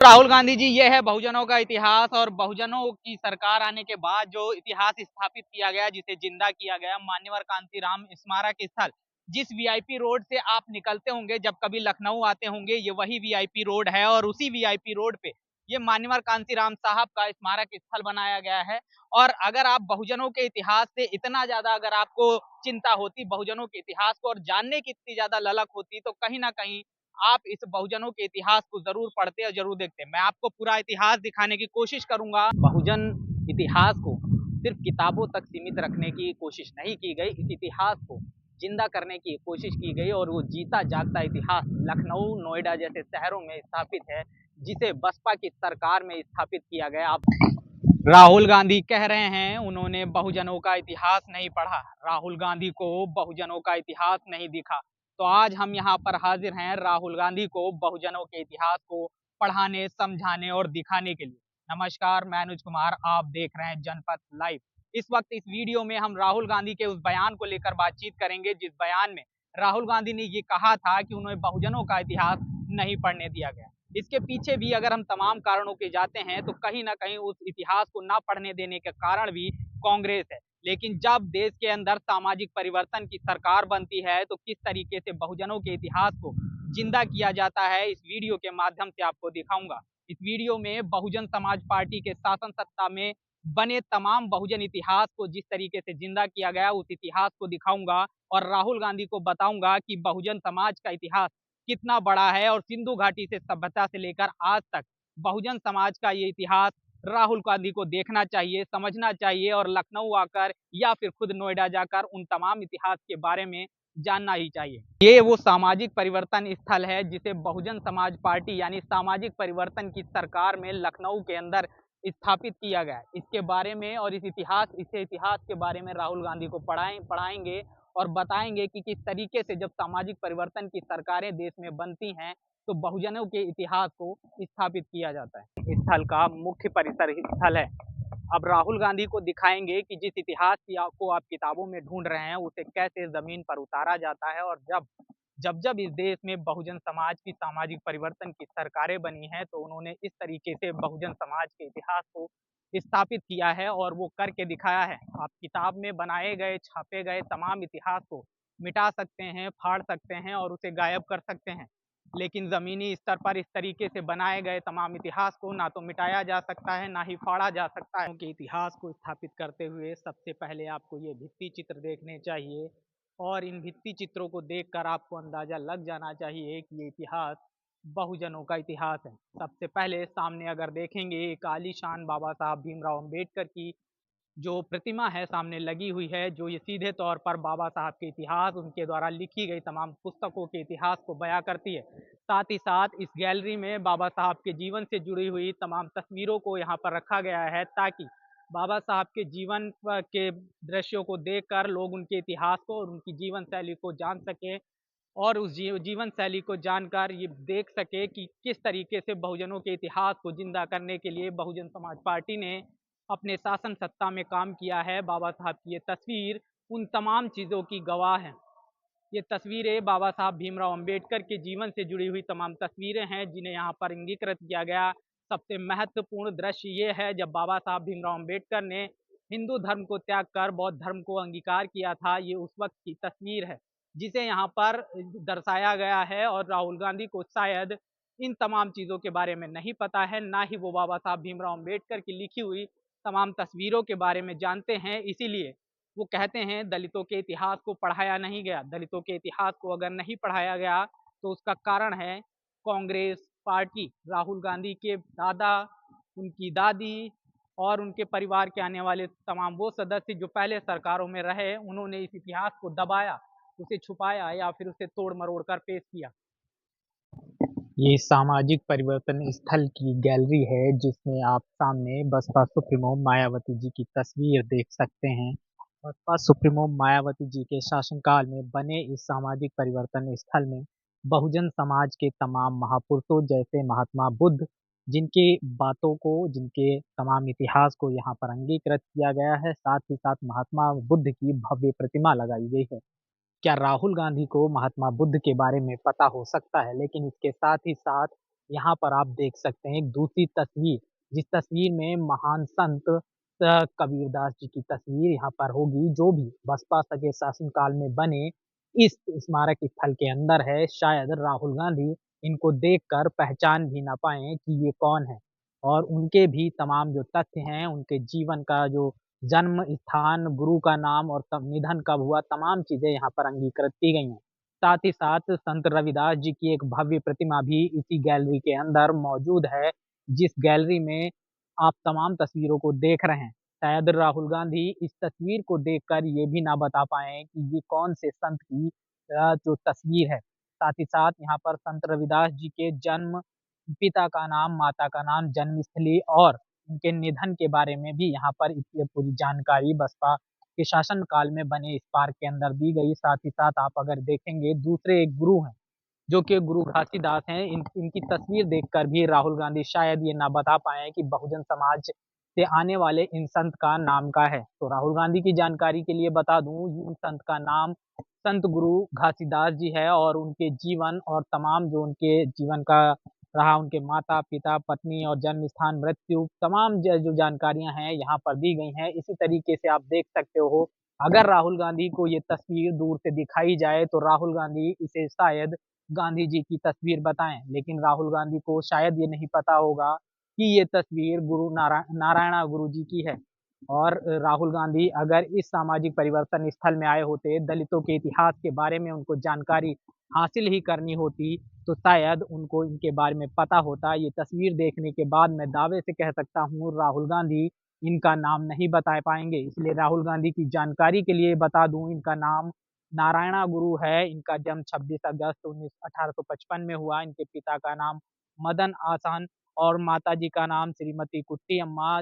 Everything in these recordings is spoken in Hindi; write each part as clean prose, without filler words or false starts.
राहुल गांधी जी, ये है बहुजनों का इतिहास। और बहुजनों की सरकार आने के बाद जो इतिहास स्थापित किया गया, जिसे जिंदा किया गया, मान्यवर कांतीराम स्मारक स्थल, जिस वीआईपी रोड से आप निकलते होंगे जब कभी लखनऊ आते होंगे, ये वही वीआईपी रोड है। और उसी वीआईपी रोड पे ये मान्यवर कांतीराम साहब का स्मारक स्थल बनाया गया है। और अगर आप बहुजनों के इतिहास से इतना ज्यादा अगर आपको चिंता होती, बहुजनों के इतिहास को और जानने की इतनी ज्यादा ललक होती, तो कहीं ना कहीं आप इस बहुजनों के इतिहास को जरूर पढ़ते और जरूर देखते। मैं आपको पूरा इतिहास दिखाने की कोशिश करूंगा। बहुजन इतिहास को सिर्फ किताबों तक सीमित रखने की कोशिश नहीं की गई, इस इतिहास को जिंदा करने की कोशिश की गई। और वो जीता जागता इतिहास लखनऊ, नोएडा जैसे शहरों में स्थापित है, जिसे बसपा की सरकार में स्थापित किया गया। आप राहुल गांधी कह रहे हैं उन्होंने बहुजनों का इतिहास नहीं पढ़ा, राहुल गांधी को बहुजनों का इतिहास नहीं दिखा। तो आज हम यहाँ पर हाजिर हैं राहुल गांधी को बहुजनों के इतिहास को पढ़ाने, समझाने और दिखाने के लिए। नमस्कार, मैं अनुज कुमार, आप देख रहे हैं जनपथ लाइव। इस वक्त इस वीडियो में हम राहुल गांधी के उस बयान को लेकर बातचीत करेंगे, जिस बयान में राहुल गांधी ने ये कहा था कि उन्हें बहुजनों का इतिहास नहीं पढ़ने दिया गया। इसके पीछे भी अगर हम तमाम कारणों के जाते हैं तो कहीं ना कहीं उस इतिहास को ना पढ़ने देने के कारण भी कांग्रेस है। लेकिन जब देश के अंदर सामाजिक परिवर्तन की सरकार बनती है तो किस तरीके से बहुजनों के इतिहास को जिंदा किया जाता है, इस वीडियो के माध्यम से आपको दिखाऊंगा। इस वीडियो में बहुजन समाज पार्टी के शासन सत्ता में बने तमाम बहुजन इतिहास को जिस तरीके से जिंदा किया गया, उस इतिहास को दिखाऊंगा। और राहुल गांधी को बताऊंगा कि बहुजन समाज का इतिहास कितना बड़ा है। और सिंधु घाटी से सभ्यता से लेकर आज तक बहुजन समाज का ये इतिहास राहुल गांधी को देखना चाहिए, समझना चाहिए और लखनऊ आकर या फिर खुद नोएडा जाकर उन तमाम इतिहास के बारे में जानना ही चाहिए। ये वो सामाजिक परिवर्तन स्थल है जिसे बहुजन समाज पार्टी यानी सामाजिक परिवर्तन की सरकार में लखनऊ के अंदर स्थापित किया गया। इसके बारे में और इस इतिहास के बारे में राहुल गांधी को पढ़ाएंगे और बताएंगे कि किस तरीके से जब सामाजिक परिवर्तन की सरकारें देश में बनती हैं तो बहुजनों के इतिहास को स्थापित किया जाता है। स्थल का मुख्य परिसर स्थल है। अब राहुल गांधी को दिखाएंगे कि जिस इतिहास को आप किताबों में ढूंढ रहे हैं उसे कैसे जमीन पर उतारा जाता है। और जब इस देश में बहुजन समाज की सामाजिक परिवर्तन की सरकारें बनी हैं तो उन्होंने इस तरीके से बहुजन समाज के इतिहास को स्थापित किया है और वो करके दिखाया है। आप किताब में बनाए गए, छापे गए तमाम इतिहास को मिटा सकते हैं, फाड़ सकते हैं और उसे गायब कर सकते हैं, लेकिन जमीनी स्तर पर इस तरीके से बनाए गए तमाम इतिहास को ना तो मिटाया जा सकता है, ना ही फाड़ा जा सकता है। क्योंकि इतिहास को स्थापित करते हुए सबसे पहले आपको ये भित्ति चित्र देखने चाहिए और इन भित्ति चित्रों को देखकर आपको अंदाजा लग जाना चाहिए कि ये इतिहास बहुजनों का इतिहास है। सबसे पहले सामने अगर देखेंगे एक आलीशान बाबा साहब भीमराव अंबेडकर की जो प्रतिमा है सामने लगी हुई है, जो ये सीधे तौर पर बाबा साहब के इतिहास, उनके द्वारा लिखी गई तमाम पुस्तकों के इतिहास को बयां करती है। साथ ही साथ इस गैलरी में बाबा साहब के जीवन से जुड़ी हुई तमाम तस्वीरों को यहाँ पर रखा गया है ताकि बाबा साहब के जीवन के दृश्यों को देखकर लोग उनके इतिहास को और उनकी जीवन शैली को जान सकें और उस जीवन शैली को जानकर ये देख सके कि किस तरीके से बहुजनों के इतिहास को जिंदा करने के लिए बहुजन समाज पार्टी ने अपने शासन सत्ता में काम किया है। बाबा साहब की ये तस्वीर उन तमाम चीज़ों की गवाह है। ये तस्वीरें बाबा साहब भीमराव अंबेडकर के जीवन से जुड़ी हुई तमाम तस्वीरें हैं जिन्हें यहाँ पर अंगीकृत किया गया। सबसे महत्वपूर्ण दृश्य ये है जब बाबा साहब भीमराव अंबेडकर ने हिंदू धर्म को त्याग कर बौद्ध धर्म को अंगीकार किया था। ये उस वक्त की तस्वीर है जिसे यहाँ पर दर्शाया गया है। और राहुल गांधी को शायद इन तमाम चीज़ों के बारे में नहीं पता है, ना ही वो बाबा साहब भीमराव अंबेडकर की लिखी हुई तमाम तस्वीरों के बारे में जानते हैं। इसीलिए वो कहते हैं दलितों के इतिहास को पढ़ाया नहीं गया। दलितों के इतिहास को अगर नहीं पढ़ाया गया तो उसका कारण है कांग्रेस पार्टी, राहुल गांधी के दादा, उनकी दादी और उनके परिवार के आने वाले तमाम वो सदस्य जो पहले सरकारों में रहे, उन्होंने इस इतिहास को दबाया, उसे छुपाया या फिर उसे तोड़ मरोड़ कर पेश किया। ये सामाजिक परिवर्तन स्थल की गैलरी है जिसमें आप सामने बसपा सुप्रीमो मायावती जी की तस्वीर देख सकते हैं। बसपा सुप्रीमो मायावती जी के शासनकाल में बने इस सामाजिक परिवर्तन स्थल में बहुजन समाज के तमाम महापुरुषों जैसे महात्मा बुद्ध, जिनके बातों को, जिनके तमाम इतिहास को यहाँ पर अंगीकृत किया गया है, साथ ही साथ महात्मा बुद्ध की भव्य प्रतिमा लगाई गई है। क्या राहुल गांधी को महात्मा बुद्ध के बारे में पता हो सकता है, लेकिन इसके साथ ही साथ यहाँ पर आप देख सकते हैं एक दूसरी तस्वीर, जिस तस्वीर में महान संत कबीरदास जी की तस्वीर यहाँ पर होगी, जो भी बसपा के शासनकाल में बने इस स्मारक स्थल के अंदर है। शायद राहुल गांधी इनको देखकर पहचान भी ना पाएँ कि ये कौन है और उनके भी तमाम जो तथ्य हैं, उनके जीवन का जो जन्म स्थान, गुरु का नाम और तब निधन कब हुआ, तमाम चीज़ें यहाँ पर अंगीकृत की गई हैं। साथ ही साथ संत रविदास जी की एक भव्य प्रतिमा भी इसी गैलरी के अंदर मौजूद है, जिस गैलरी में आप तमाम तस्वीरों को देख रहे हैं। शायद राहुल गांधी इस तस्वीर को देखकर ये भी ना बता पाएँ कि ये कौन से संत की जो तस्वीर है। साथ ही साथ यहाँ पर संत रविदास जी के जन्म, पिता का नाम, माता का नाम, जन्मस्थली और उनके निधन के बारे में भी यहाँ पर ये पूरी जानकारी बसपा के शासनकाल में बने इस पार्क के अंदर दी गई। साथ ही साथ आप अगर देखेंगे दूसरे एक गुरु हैं, जो कि गुरु घासीदास हैं, इनकी तस्वीर देखकर भी राहुल गांधी शायद ये ना बता पाएँ कि बहुजन समाज से आने वाले इन संत का नाम क्या है। तो राहुल गांधी की जानकारी के लिए बता दूँ, इन संत का नाम संत गुरु घासीदास जी है और उनके जीवन और तमाम जो उनके जीवन का रहा, उनके माता-पिता, पत्नी और जन्म स्थान, मृत्यु, तमाम जो जानकारियाँ हैं यहाँ पर दी गई हैं। इसी तरीके से आप देख सकते हो, अगर राहुल गांधी को ये तस्वीर दूर से दिखाई जाए, तो राहुल गांधी इसे शायद गांधी जी की तस्वीर बताएँ, लेकिन राहुल गांधी को शायद ये नहीं पता होगा कि ये तस्वीर नारायणा गुरु जी की है। और राहुल गांधी अगर इस सामाजिक परिवर्तन स्थल में आए होते, दलितों के इतिहास के बारे में उनको जानकारी हासिल ही करनी होती, तो शायद उनको इनके बारे में पता होता। ये तस्वीर देखने के बाद मैं दावे से कह सकता हूँ राहुल गांधी इनका नाम नहीं बता पाएँगे। इसलिए राहुल गांधी की जानकारी के लिए बता दूँ, इनका नाम नारायणा गुरु है। इनका जन्म 26 अगस्त 1855 में हुआ। इनके पिता का नाम मदन आसान और माताजी का नाम श्रीमती कुट्टी अम्मा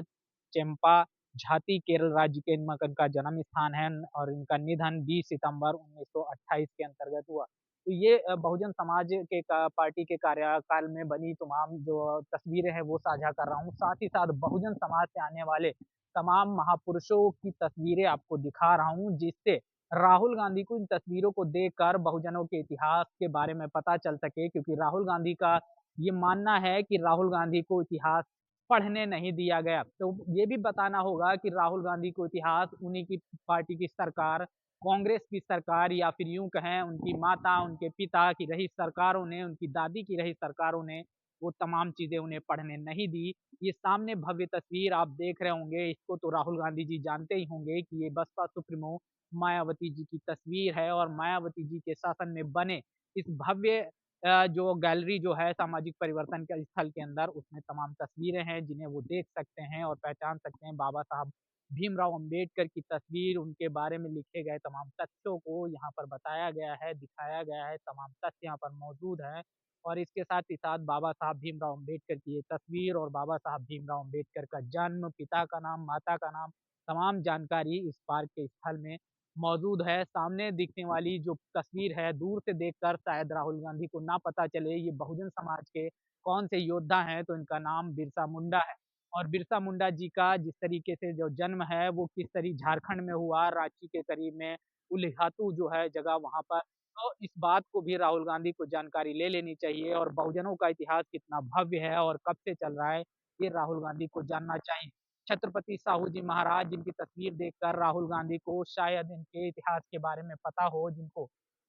चेम्पा झाती, केरल राज्य के इनका इनका जन्म स्थान है और इनका निधन 20 सितंबर 1928 के अंतर्गत हुआ। तो ये बहुजन समाज के का पार्टी के कार्यकाल में बनी तमाम जो तस्वीरें हैं वो साझा कर रहा हूँ। साथ ही साथ बहुजन समाज से आने वाले तमाम महापुरुषों की तस्वीरें आपको दिखा रहा हूँ, जिससे राहुल गांधी को इन तस्वीरों को देखकर बहुजनों के इतिहास के बारे में पता चल सके, क्योंकि राहुल गांधी का ये मानना है कि राहुल गांधी को इतिहास पढ़ने नहीं दिया गया। तो ये भी बताना होगा कि राहुल गांधी को इतिहास उन्हीं की पार्टी की सरकार, कांग्रेस की सरकार या फिर यूँ कहें उनकी माता, उनके पिता की रही सरकारों ने, उनकी दादी की रही सरकारों ने वो तमाम चीज़ें उन्हें पढ़ने नहीं दी। ये सामने भव्य तस्वीर आप देख रहे होंगे, इसको तो राहुल गांधी जी जानते ही होंगे कि ये बसपा सुप्रीमो मायावती जी की तस्वीर है और मायावती जी के शासन में बने इस भव्य जो गैलरी जो है सामाजिक परिवर्तन के स्थल के अंदर, उसमें तमाम तस्वीरें हैं जिन्हें वो देख सकते हैं और पहचान सकते हैं। बाबा साहब भीमराव अंबेडकर की तस्वीर, उनके बारे में लिखे गए तमाम तथ्यों को यहाँ पर बताया गया है, दिखाया गया है, तमाम तथ्य यहाँ पर मौजूद हैं। और इसके साथ ही साथ बाबा साहब भीमराव अंबेडकर की ये तस्वीर और बाबा साहब भीमराव अंबेडकर का जन्म, पिता का नाम, माता का नाम, तमाम जानकारी इस पार्क के स्थल में मौजूद है। सामने दिखने वाली जो तस्वीर है, दूर से देखकर शायद राहुल गांधी को ना पता चले ये बहुजन समाज के कौन से योद्धा हैं, तो इनका नाम बिरसा मुंडा है। और बिरसा मुंडा जी का जिस तरीके से जो जन्म है, वो किस झारखंड में हुआ, रांची के करीब में उलिहातू जो है जगह वहाँ पर। तो इस बात को भी राहुल गांधी को जानकारी ले लेनी चाहिए और बहुजनों का इतिहास कितना भव्य है और कब से चल रहा है, ये राहुल गांधी को जानना चाहिए। छत्रपति साहू जी महाराज जिनकी तस्वीर देखकर राहुल गांधी को शायद इनके इतिहास के बारे में पता हो, जिनको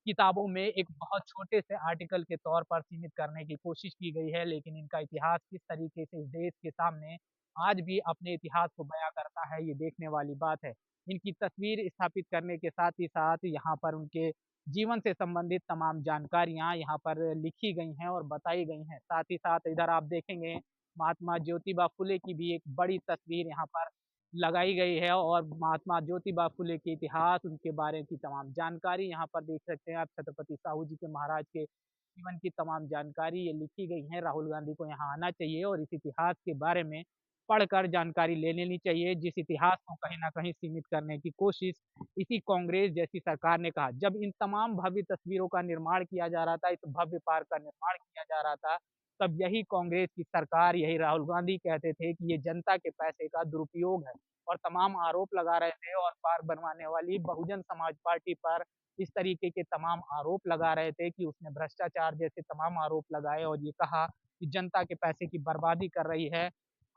किताबों में एक बहुत छोटे से आर्टिकल के तौर पर सीमित करने की कोशिश की गई है, लेकिन इनका इतिहास किस तरीके से इस देश के सामने आज भी अपने इतिहास को बयां करता है, ये देखने वाली बात है। इनकी तस्वीर स्थापित करने के साथ ही साथ यहाँ पर उनके जीवन से संबंधित तमाम जानकारियाँ यहाँ पर लिखी गई हैं और बताई गई हैं। साथ ही साथ इधर आप देखेंगे महात्मा ज्योतिबा फुले की भी एक बड़ी तस्वीर यहाँ पर लगाई गई है और महात्मा ज्योतिबा फुले के इतिहास, उनके बारे की तमाम जानकारी यहाँ पर देख सकते हैं आप। छत्रपति साहू जी के महाराज के जीवन की तमाम जानकारी ये लिखी गई है। राहुल गांधी को यहाँ आना चाहिए और इस इतिहास के बारे में पढ़कर जानकारी ले लेनी चाहिए, जिस इतिहास को कहीं न कहीं सीमित करने की कोशिश इसी कांग्रेस जैसी सरकार ने कहा। जब इन तमाम भव्य तस्वीरों का निर्माण किया जा रहा था, इस भव्य पार्क का निर्माण किया जा रहा था, तब यही कांग्रेस की सरकार, यही राहुल गांधी कहते थे कि ये जनता के पैसे का दुरुपयोग है और तमाम आरोप लगा रहे थे और पार्क बनवाने वाली बहुजन समाज पार्टी पर इस तरीके के तमाम आरोप लगा रहे थे कि उसने भ्रष्टाचार जैसे तमाम आरोप लगाए और ये कहा कि जनता के पैसे की बर्बादी कर रही है।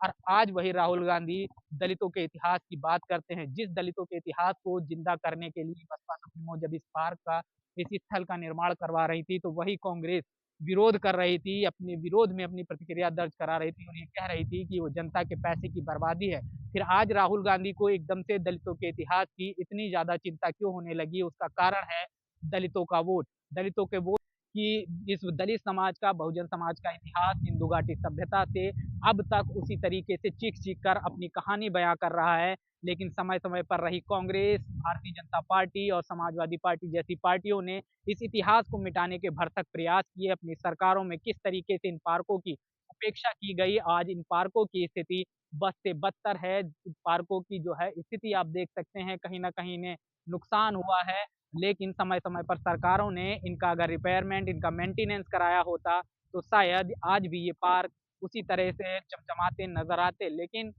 और आज वही राहुल गांधी दलितों के इतिहास की बात करते हैं। जिस दलितों के इतिहास को जिंदा करने के लिए बसपा सुप्रीमो जब इस पार्क का, इस स्थल का निर्माण करवा रही थी, तो वही कांग्रेस विरोध कर रही थी, अपने विरोध में अपनी प्रतिक्रिया दर्ज करा रही थी और ये कह रही थी कि वो जनता के पैसे की बर्बादी है। फिर आज राहुल गांधी को एकदम से दलितों के इतिहास की इतनी ज्यादा चिंता क्यों होने लगी? उसका कारण है दलितों का वोट। दलितों के वोट कि इस दलित समाज का, बहुजन समाज का इतिहास सिंधु घाटी सभ्यता से अब तक उसी तरीके से चीख कर अपनी कहानी बयां कर रहा है। लेकिन समय समय पर रही कांग्रेस, भारतीय जनता पार्टी और समाजवादी पार्टी जैसी पार्टियों ने इस इतिहास को मिटाने के भरसक प्रयास किए। अपनी सरकारों में किस तरीके से इन पार्कों की उपेक्षा की गई, आज इन पार्कों की स्थिति बद से बदतर है। पार्कों की जो है स्थिति आप देख सकते हैं, कहीं ना कहीं इन्हें नुकसान हुआ है। लेकिन समय समय पर सरकारों ने इनका अगर रिपेयरमेंट, इनका मेंटेनेंस कराया होता, तो शायद आज भी ये पार्क उसी तरह से चमचमाते नजर आते। लेकिन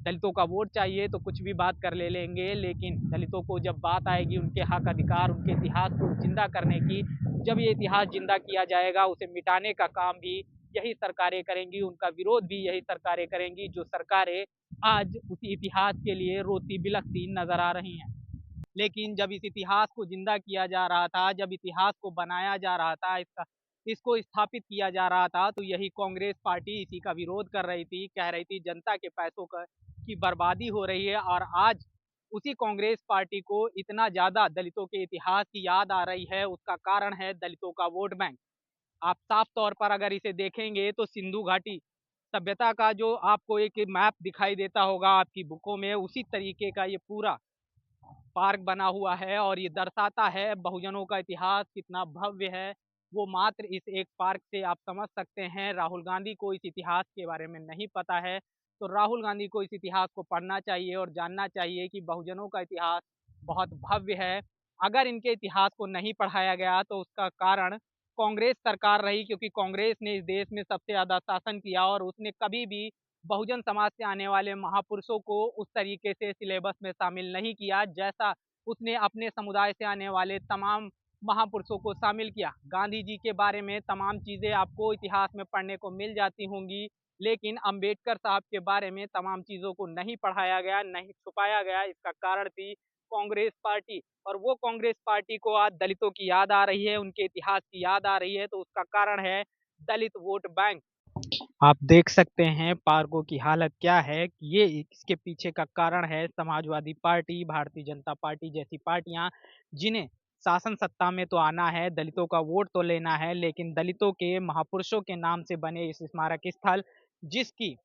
दलितों का वोट चाहिए तो कुछ भी बात कर ले लेंगे, लेकिन दलितों को जब बात आएगी उनके हक अधिकार, उनके इतिहास को जिंदा करने की, जब ये इतिहास जिंदा किया जाएगा, उसे मिटाने का काम भी यही सरकारें करेंगी, उनका विरोध भी यही सरकारें करेंगी, जो सरकारें आज उसी इतिहास के लिए रोती बिलखती नजर आ रही हैं। लेकिन जब इस इतिहास को जिंदा किया जा रहा था, जब इतिहास को बनाया जा रहा था, इसको स्थापित किया जा रहा था, तो यही कांग्रेस पार्टी इसी का विरोध कर रही थी, कह रही थी जनता के पैसों का की बर्बादी हो रही है। और आज उसी कांग्रेस पार्टी को इतना ज्यादा दलितों के इतिहास की याद आ रही है, उसका कारण है दलितों का वोट बैंक। आप साफ तौर पर अगर इसे देखेंगे तो सिंधु घाटी सभ्यता का जो आपको एक मैप दिखाई देता होगा आपकी बुकों में, उसी तरीके का ये पूरा पार्क बना हुआ है और ये दर्शाता है बहुजनों का इतिहास कितना भव्य है। वो मात्र इस एक पार्क से आप समझ सकते हैं। राहुल गांधी को इस इतिहास के बारे में नहीं पता है, तो राहुल गांधी को इस इतिहास को पढ़ना चाहिए और जानना चाहिए कि बहुजनों का इतिहास बहुत भव्य है। अगर इनके इतिहास को नहीं पढ़ाया गया तो उसका कारण कांग्रेस सरकार रही, क्योंकि कांग्रेस ने इस देश में सबसे ज्यादा शासन किया और उसने कभी भी बहुजन समाज से आने वाले महापुरुषों को उस तरीके से सिलेबस में शामिल नहीं किया जैसा उसने अपने समुदाय से आने वाले तमाम महापुरुषों को शामिल किया। गांधी जी के बारे में तमाम चीजें आपको इतिहास में पढ़ने को मिल जाती होंगी, लेकिन अंबेडकर साहब के बारे में तमाम चीजों को नहीं पढ़ाया गया, नहीं छुपाया गया। इसका कारण थी कांग्रेस पार्टी। और वो कांग्रेस पार्टी को आज दलितों की याद आ रही है, उनके इतिहास की याद आ रही है, तो उसका कारण है दलित वोट बैंक। आप देख सकते हैं पार्कों की हालत क्या है। ये इसके पीछे का कारण है समाजवादी पार्टी, भारतीय जनता पार्टी जैसी पार्टियां, जिन्हें शासन सत्ता में तो आना है, दलितों का वोट तो लेना है, लेकिन दलितों के महापुरुषों के नाम से बने इस स्मारक स्थल, जिसकी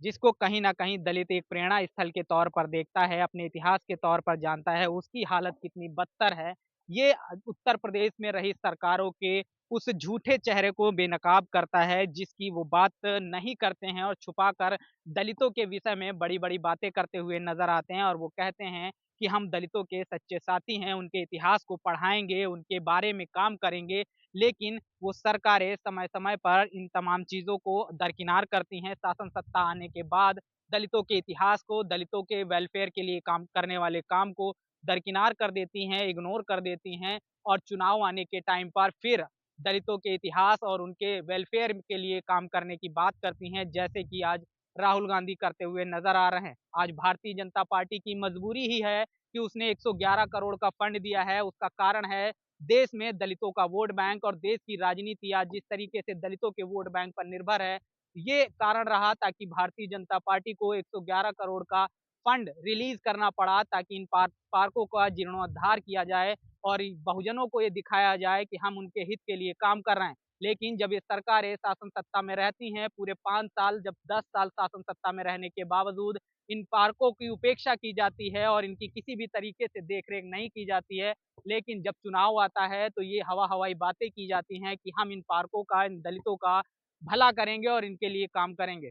जिसको कहीं न कहीं दलित एक प्रेरणा स्थल के तौर पर देखता है, अपने इतिहास के तौर पर जानता है, उसकी हालत कितनी बदतर है, ये उत्तर प्रदेश में रही सरकारों के उस झूठे चेहरे को बेनकाब करता है, जिसकी वो बात नहीं करते हैं और छुपाकर दलितों के विषय में बड़ी-बड़ी बातें करते हुए नज़र आते हैं। और वो कहते हैं कि हम दलितों के सच्चे साथी हैं, उनके इतिहास को पढ़ाएँगे, उनके बारे में काम करेंगे। लेकिन वो सरकारें समय-समय पर इन तमाम चीज़ों को दरकिनार करती हैं। शासन सत्ता आने के बाद दलितों के इतिहास को, दलितों के वेलफेयर के लिए काम करने वाले काम को दरकिनार कर देती हैं, इग्नोर कर देती हैं और चुनाव आने के टाइम पर फिर दलितों के इतिहास और उनके वेलफेयर के लिए काम करने की बात करती हैं, जैसे कि आज राहुल गांधी करते हुए नज़र आ रहे हैं। आज भारतीय जनता पार्टी की मजबूरी ही है कि उसने 111 करोड़ का फंड दिया है। उसका कारण है देश में दलितों का वोट बैंक, और देश की राजनीति आज जिस तरीके से दलितों के वोट बैंक पर निर्भर है, ये कारण रहा ताकि भारतीय जनता पार्टी को 111 करोड़ का फंड रिलीज करना पड़ा, ताकि इन पार्कों का जीर्णोद्धार किया जाए और बहुजनों को ये दिखाया जाए कि हम उनके हित के लिए काम कर रहे हैं। लेकिन जब ये सरकारें शासन सत्ता में रहती हैं, पूरे 5 साल, जब 10 साल शासन सत्ता में रहने के बावजूद इन पार्कों की उपेक्षा की जाती है और इनकी किसी भी तरीके से देखरेख नहीं की जाती है, लेकिन जब चुनाव आता है तो ये हवाई बातें की जाती हैं कि हम इन पार्कों का, इन दलितों का भला करेंगे और इनके लिए काम करेंगे।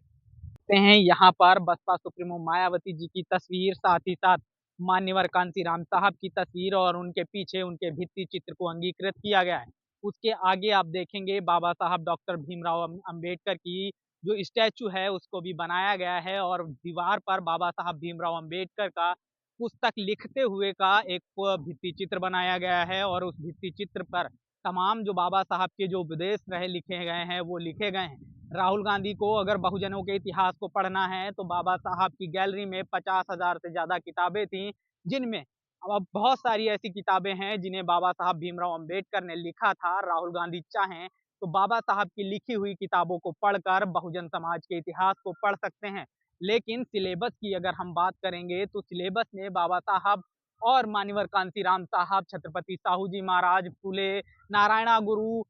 देखते हैं यहाँ पर बसपा सुप्रीमो मायावती जी की तस्वीर, साथ ही साथ मान्यवर कांशीराम साहब की तस्वीर, और उनके पीछे उनके भित्ति चित्र को अंगीकृत किया गया है। उसके आगे आप देखेंगे बाबा साहब डॉक्टर भीमराव अम्बेडकर की जो स्टैचू है उसको भी बनाया गया है, और दीवार पर बाबा साहब भीमराव अम्बेडकर का पुस्तक लिखते हुए का एक भित्ति चित्र बनाया गया है, और उस भित्ति चित्र पर तमाम जो बाबा साहब के जो उपदेश रहे लिखे गए हैं वो लिखे गए हैं। राहुल गांधी को अगर बहुजनों के इतिहास को पढ़ना है तो बाबा साहब की गैलरी में 50,000 से ज़्यादा किताबें थीं, जिनमें अब बहुत सारी ऐसी किताबें हैं जिन्हें बाबा साहब भीमराव अंबेडकर ने लिखा था। राहुल गांधी चाहें तो बाबा साहब की लिखी हुई किताबों को पढ़कर बहुजन समाज के इतिहास को पढ़ सकते हैं। लेकिन सिलेबस की अगर हम बात करेंगे तो सिलेबस में बाबा साहब और मान्यवर कांतीराम साहब, छत्रपति साहू जी महाराज, फुले, नारायणा गुरु,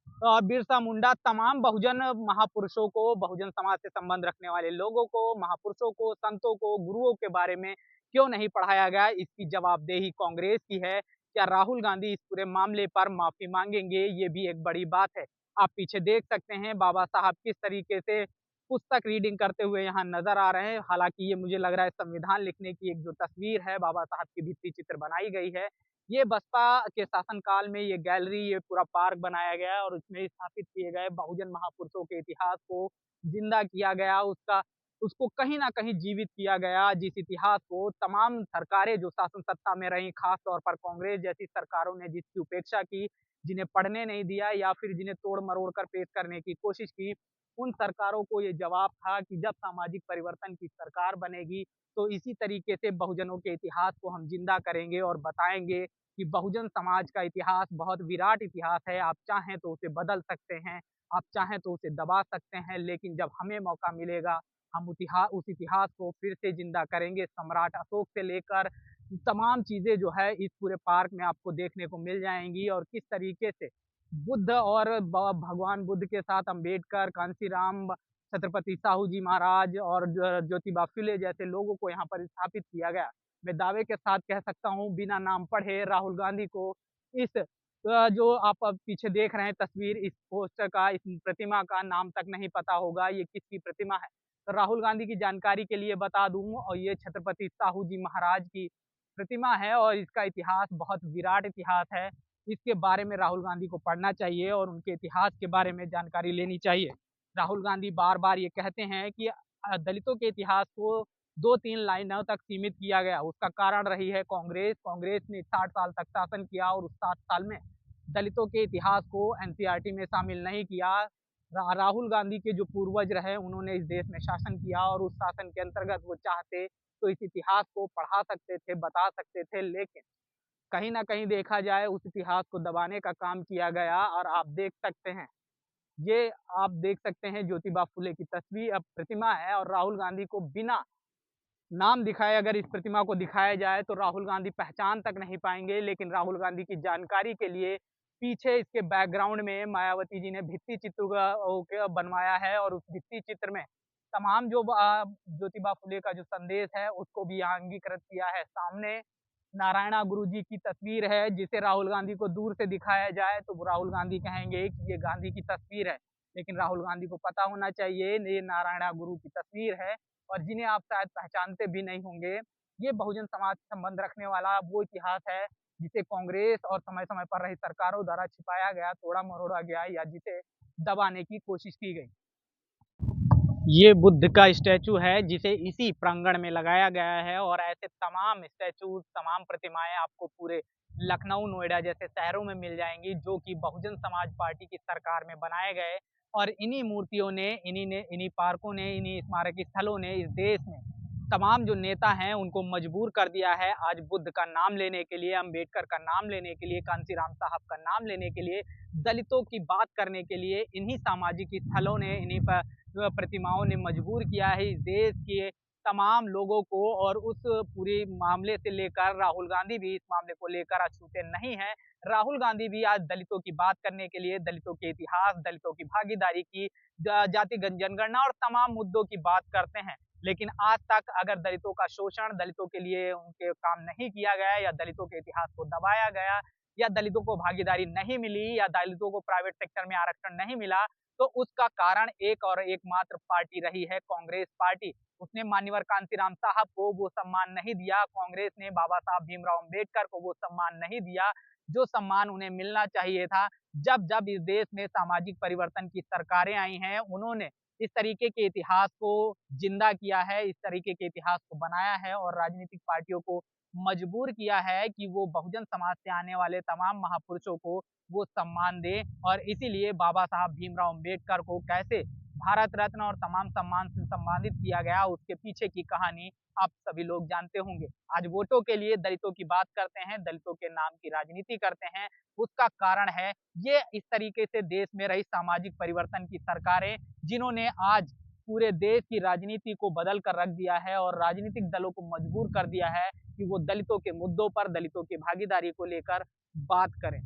बिरसा मुंडा, तमाम बहुजन महापुरुषों को, बहुजन समाज से संबंध रखने वाले लोगों को, महापुरुषों को, संतों को, गुरुओं के बारे में क्यों नहीं पढ़ाया गया? इसकी जवाबदेही कांग्रेस की है। क्या राहुल गांधी इस पूरे मामले पर माफी मांगेंगे? ये भी एक बड़ी बात है। आप पीछे देख सकते हैं बाबा साहब किस तरीके से पुस्तक रीडिंग करते हुए यहाँ नजर आ रहे हैं। हालांकि ये मुझे लग रहा है संविधान लिखने की एक जो तस्वीर है बाबा साहब की भित्ति चित्र बनाई गई है, ये बसपा के शासनकाल में ये गैलरी, ये पूरा पार्क बनाया गया है और उसमें स्थापित किए गए बहुजन महापुरुषों के इतिहास को जिंदा किया गया, उसका उसको कहीं न कहीं जीवित किया गया, जिस इतिहास को तमाम सरकारें जो शासन सत्ता में रहीं, खास तौर पर कांग्रेस जैसी सरकारों ने जिसकी उपेक्षा की, जिन्हें पढ़ने नहीं दिया या फिर जिन्हें तोड़-मरोड़ कर पेश करने की कोशिश की, उन सरकारों को ये जवाब था कि जब सामाजिक परिवर्तन की सरकार बनेगी, तो इसी तरीके से बहुजनों के इतिहास को हम जिंदा करेंगे और बताएँगे कि बहुजन समाज का इतिहास बहुत विराट इतिहास है। आप चाहें तो उसे बदल सकते हैं, आप चाहें तो उसे दबा सकते हैं, लेकिन जब हमें मौका मिलेगा, हम उस इतिहास को फिर से जिंदा करेंगे। सम्राट अशोक से लेकर तमाम चीज़ें जो है इस पूरे पार्क में आपको देखने को मिल जाएँगी और किस तरीके से बुद्ध और भगवान बुद्ध के साथ अम्बेडकर, कांशीराम, छत्रपति साहू जी महाराज और ज्योतिबा फुले जैसे लोगों को यहाँ पर स्थापित किया गया। मैं दावे के साथ कह सकता हूँ बिना नाम पढ़े राहुल गांधी को इस जो आप अब पीछे देख रहे हैं तस्वीर, इस पोस्टर का, इस प्रतिमा का नाम तक नहीं पता होगा ये किसकी प्रतिमा है। तो राहुल गांधी की जानकारी के लिए बता दूं, और ये छत्रपति साहू जी महाराज की प्रतिमा है और इसका इतिहास बहुत विराट इतिहास है। इसके बारे में राहुल गांधी को पढ़ना चाहिए और उनके इतिहास के बारे में जानकारी लेनी चाहिए। राहुल गांधी बार-बार ये कहते हैं कि दलितों के इतिहास को 2-3 लाइनों तक सीमित किया गया। उसका कारण रही है कांग्रेस। कांग्रेस ने 60 साल तक शासन किया और उस 60 साल में दलितों के इतिहास को एनसीईआरटी में शामिल नहीं किया। राहुल गांधी के जो पूर्वज रहे उन्होंने इस देश में शासन किया और उस शासन के अंतर्गत वो चाहते तो इस इतिहास को पढ़ा सकते थे, बता सकते थे, लेकिन कहीं न कहीं देखा जाए उस इतिहास को दबाने का काम किया गया और आप देख सकते हैं, ये आप देख सकते हैं ज्योतिबा फुले की तस्वीर प्रतिमा है और राहुल गांधी को बिना नाम दिखाए अगर इस प्रतिमा को दिखाया जाए तो राहुल गांधी पहचान तक नहीं पाएँगे। लेकिन राहुल गांधी की जानकारी के लिए पीछे इसके बैकग्राउंड में मायावती जी ने भित्ति चित्र बनवाया है और उस भित्ति चित्र में तमाम जो ज्योतिबा फुले का जो संदेश है उसको भी यहाँ अंगीकृत किया है। सामने नारायणा गुरु जी की तस्वीर है जिसे राहुल गांधी को दूर से दिखाया जाए तो वो राहुल गांधी कहेंगे कि ये गांधी की तस्वीर है। लेकिन राहुल गांधी को पता होना चाहिए ये नारायणा गुरु की तस्वीर है और जिन्हें आप शायद पहचानते भी नहीं होंगे। ये बहुजन समाज से संबंध रखने वाला वो इतिहास है जिसे कांग्रेस और समय-समय पर रही सरकारों द्वारा छिपाया गया, तोड़ा-मरोड़ा गया या जिसे दबाने की कोशिश की गई। ये बुद्ध का स्टैचू है जिसे इसी प्रांगण में लगाया गया है और ऐसे तमाम स्टैचू, तमाम प्रतिमाएँ आपको पूरे लखनऊ, नोएडा जैसे शहरों में मिल जाएँगी जो कि बहुजन समाज पार्टी की सरकार में बनाए गए और इन्हीं मूर्तियों ने, इन्हीं पार्कों ने, इन्हीं स्मारक स्थलों ने इस देश में तमाम जो नेता हैं उनको मजबूर कर दिया है आज बुद्ध का नाम लेने के लिए, अम्बेडकर का नाम लेने के लिए, कांशीराम साहब का नाम लेने के लिए, दलितों की बात करने के लिए इन्हीं सामाजिक स्थलों ने, इन्हीं प्रतिमाओं ने मजबूर किया है इस देश के तमाम लोगों को और उस पूरे मामले से लेकर राहुल गांधी भी इस मामले को लेकर अछूते नहीं हैं। राहुल गांधी भी आज दलितों की बात करने के लिए, दलितों के इतिहास, दलितों की भागीदारी की, जातिगत जनगणना और तमाम मुद्दों की बात करते हैं। लेकिन आज तक अगर दलितों का शोषण, दलितों के लिए उनके काम नहीं किया गया या दलितों के इतिहास को दबाया गया या दलितों को भागीदारी नहीं मिली या दलितों को प्राइवेट सेक्टर में आरक्षण नहीं मिला, तो उसका कारण एक और एकमात्र पार्टी रही है कांग्रेस पार्टी। उसने मान्यवर कांशीराम साहब को वो सम्मान नहीं दिया, कांग्रेस ने बाबा साहब भीमराव अम्बेडकर को वो सम्मान नहीं दिया, जो सम्मान उन्हें मिलना चाहिए था। जब-जब इस देश में सामाजिक परिवर्तन की सरकारें आई हैं, उन्होंने इस तरीके के इतिहास को जिंदा किया है, इस तरीके के इतिहास को बनाया है और राजनीतिक पार्टियों को मजबूर किया है कि वो बहुजन समाज से आने वाले तमाम महापुरुषों को वो सम्मान दे। और इसीलिए बाबा साहब भीमराव अम्बेडकर को कैसे भारत रत्न और तमाम सम्मान से सम्मानित किया गया, उसके पीछे की कहानी आप सभी लोग जानते होंगे। आज वोटों के लिए दलितों की बात करते हैं, दलितों के नाम की राजनीति करते हैं, उसका कारण है ये इस तरीके से देश में रही सामाजिक परिवर्तन की सरकारें, जिन्होंने आज पूरे देश की राजनीति को बदल कर रख दिया है और राजनीतिक दलों को मजबूर कर दिया है कि वो दलितों के मुद्दों पर, दलितों की भागीदारी को लेकर बात करें।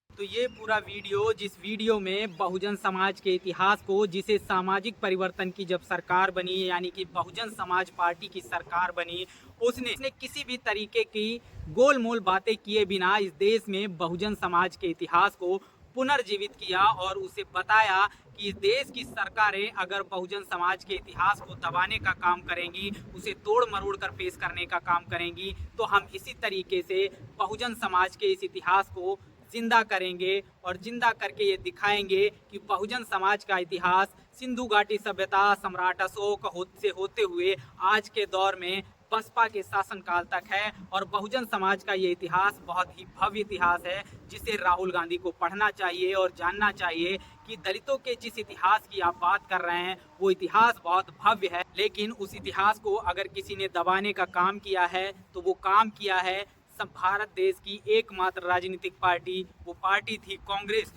तो ये पूरा वीडियो, जिस वीडियो में बहुजन समाज के इतिहास को, जिसे सामाजिक परिवर्तन की जब सरकार बनी, यानी कि बहुजन समाज पार्टी की सरकार बनी, उसने किसी भी तरीके की गोलमोल बातें किए बिना इस देश में बहुजन समाज के इतिहास को पुनर्जीवित किया और उसे बताया कि इस देश की सरकारें अगर बहुजन समाज के इतिहास को दबाने का काम करेंगी, उसे तोड़ मरोड़ कर पेश करने का काम करेंगी, तो हम इसी तरीके से बहुजन समाज के इस इतिहास को जिंदा करेंगे और जिंदा करके ये दिखाएंगे कि बहुजन समाज का इतिहास सिंधु घाटी सभ्यता, सम्राट अशोक से होते हुए आज के दौर में बसपा के शासनकाल तक है। और बहुजन समाज का ये इतिहास बहुत ही भव्य इतिहास है, जिसे राहुल गांधी को पढ़ना चाहिए और जानना चाहिए कि दलितों के जिस इतिहास की आप बात कर रहे हैं वो इतिहास बहुत भव्य है, लेकिन उस इतिहास को अगर किसी ने दबाने का काम किया है तो वो काम किया है सब भारत देश की एकमात्र राजनीतिक पार्टी, वो पार्टी थी कांग्रेस।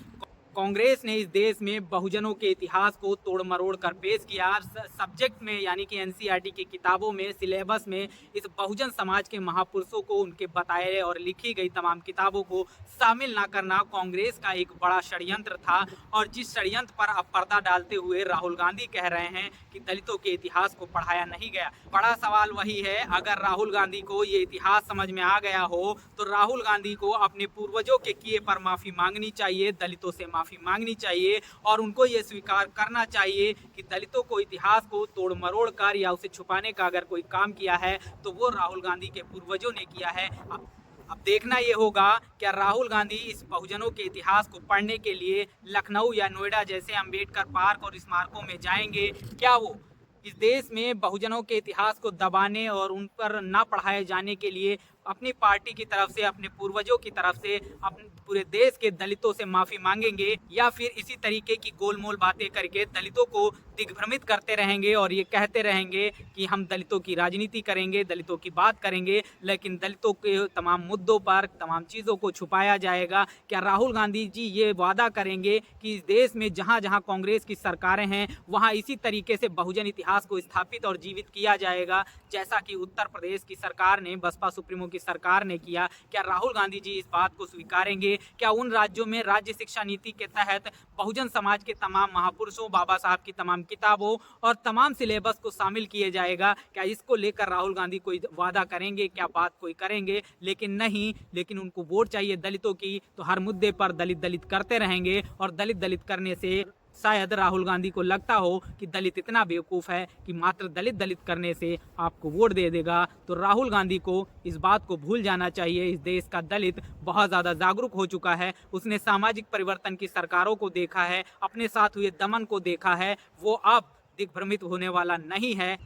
कांग्रेस ने इस देश में बहुजनों के इतिहास को तोड़ मरोड़ कर पेश किया। सब्जेक्ट में यानी कि एनसीईआरटी की किताबों में, सिलेबस में इस बहुजन समाज के महापुरुषों को, उनके बताए और लिखी गई तमाम किताबों को शामिल ना करना कांग्रेस का एक बड़ा षड्यंत्र था। और जिस षड्यंत्र पर अब पर्दा डालते हुए राहुल गांधी कह रहे हैं कि दलितों के इतिहास को पढ़ाया नहीं गया। बड़ा सवाल वही है, अगर राहुल गांधी को ये इतिहास समझ में आ गया हो तो राहुल गांधी को अपने पूर्वजों के किए पर माफी मांगनी चाहिए, दलितों से माफी मांगनी चाहिए और उनको ये स्वीकार करना चाहिए कि दलितों को इतिहास को तोड़ मरोड़ कर या उसे छुपाने का अगर कोई काम किया है तो वो राहुल गांधी के पूर्वजों ने किया है। अब देखना ये होगा क्या राहुल गांधी इस बहुजनों के इतिहास को पढ़ने के लिए लखनऊ या नोएडा जैसे अंबेडकर पार्क और स्मारकों में जाएंगे। क्या वो इस देश में बहुजनों के इतिहास को दबाने और उन पर ना पढ़ाए जाने के लिए अपनी पार्टी की तरफ से, अपने पूर्वजों की तरफ से, अपने पूरे देश के दलितों से माफी मांगेंगे, या फिर इसी तरीके की गोलमोल बातें करके दलितों को दिग्भ्रमित करते रहेंगे और ये कहते रहेंगे कि हम दलितों की राजनीति करेंगे, दलितों की बात करेंगे, लेकिन दलितों के तमाम मुद्दों पर, तमाम चीज़ों को छुपाया जाएगा। क्या राहुल गांधी जी ये वादा करेंगे कि इस देश में जहाँ जहाँ कांग्रेस की सरकारें हैं वहाँ इसी तरीके से बहुजन इतिहास को स्थापित और जीवित किया जाएगा, जैसा कि उत्तर प्रदेश की सरकार ने, बसपा सुप्रीमो की सरकार ने किया? क्या राहुल गांधी जी इस बात को स्वीकारेंगे? क्या उन राज्यों में राज्य शिक्षा नीति के तहत बहुजन समाज के तमाम महापुरुषों, बाबा साहब की तमाम किताबों और तमाम सिलेबस को शामिल किया जाएगा? क्या इसको लेकर राहुल गांधी कोई वादा करेंगे? क्या बात कोई करेंगे? लेकिन नहीं, लेकिन उनको वोट चाहिए दलितों की, तो हर मुद्दे पर दलित दलित करते रहेंगे और दलित दलित करने से शायद राहुल गांधी को लगता हो कि दलित इतना बेवकूफ़ है कि मात्र दलित दलित करने से आपको वोट दे देगा। तो राहुल गांधी को इस बात को भूल जाना चाहिए। इस देश का दलित बहुत ज़्यादा जागरूक हो चुका है, उसने सामाजिक परिवर्तन की सरकारों को देखा है, अपने साथ हुए दमन को देखा है। वो अब दिग्भ्रमित होने वाला नहीं है,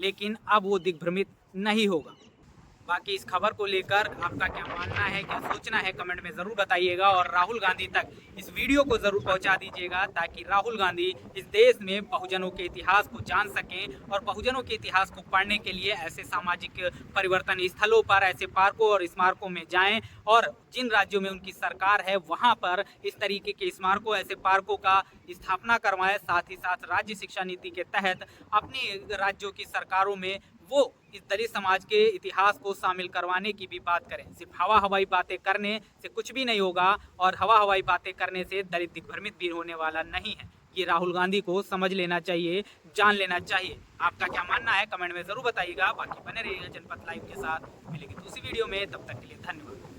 लेकिन अब वो दिग्भ्रमित नहीं होगा। बाकी इस खबर को लेकर आपका क्या मानना है, क्या सोचना है, कमेंट में ज़रूर बताइएगा और राहुल गांधी तक इस वीडियो को ज़रूर पहुंचा दीजिएगा, ताकि राहुल गांधी इस देश में बहुजनों के इतिहास को जान सकें और बहुजनों के इतिहास को पढ़ने के लिए ऐसे सामाजिक परिवर्तन स्थलों पर, ऐसे पार्कों और स्मारकों में जाएं और जिन राज्यों में उनकी सरकार है वहाँ पर इस तरीके के स्मारकों, ऐसे पार्कों का स्थापना करवाएं। साथ ही साथ राज्य शिक्षा नीति के तहत अपनी राज्यों की सरकारों में वो इस दलित समाज के इतिहास को शामिल करवाने की भी बात करें। सिर्फ हवा हवाई बातें करने से कुछ भी नहीं होगा और हवा हवाई बातें करने से दलित दिग्भ्रमित भी होने वाला नहीं है। ये राहुल गांधी को समझ लेना चाहिए, जान लेना चाहिए। आपका क्या मानना है कमेंट में ज़रूर बताइएगा। बाकी बने रहिएगा जनपथ लाइव के साथ। मिलेंगे दूसरी वीडियो में, तब तक के लिए धन्यवाद।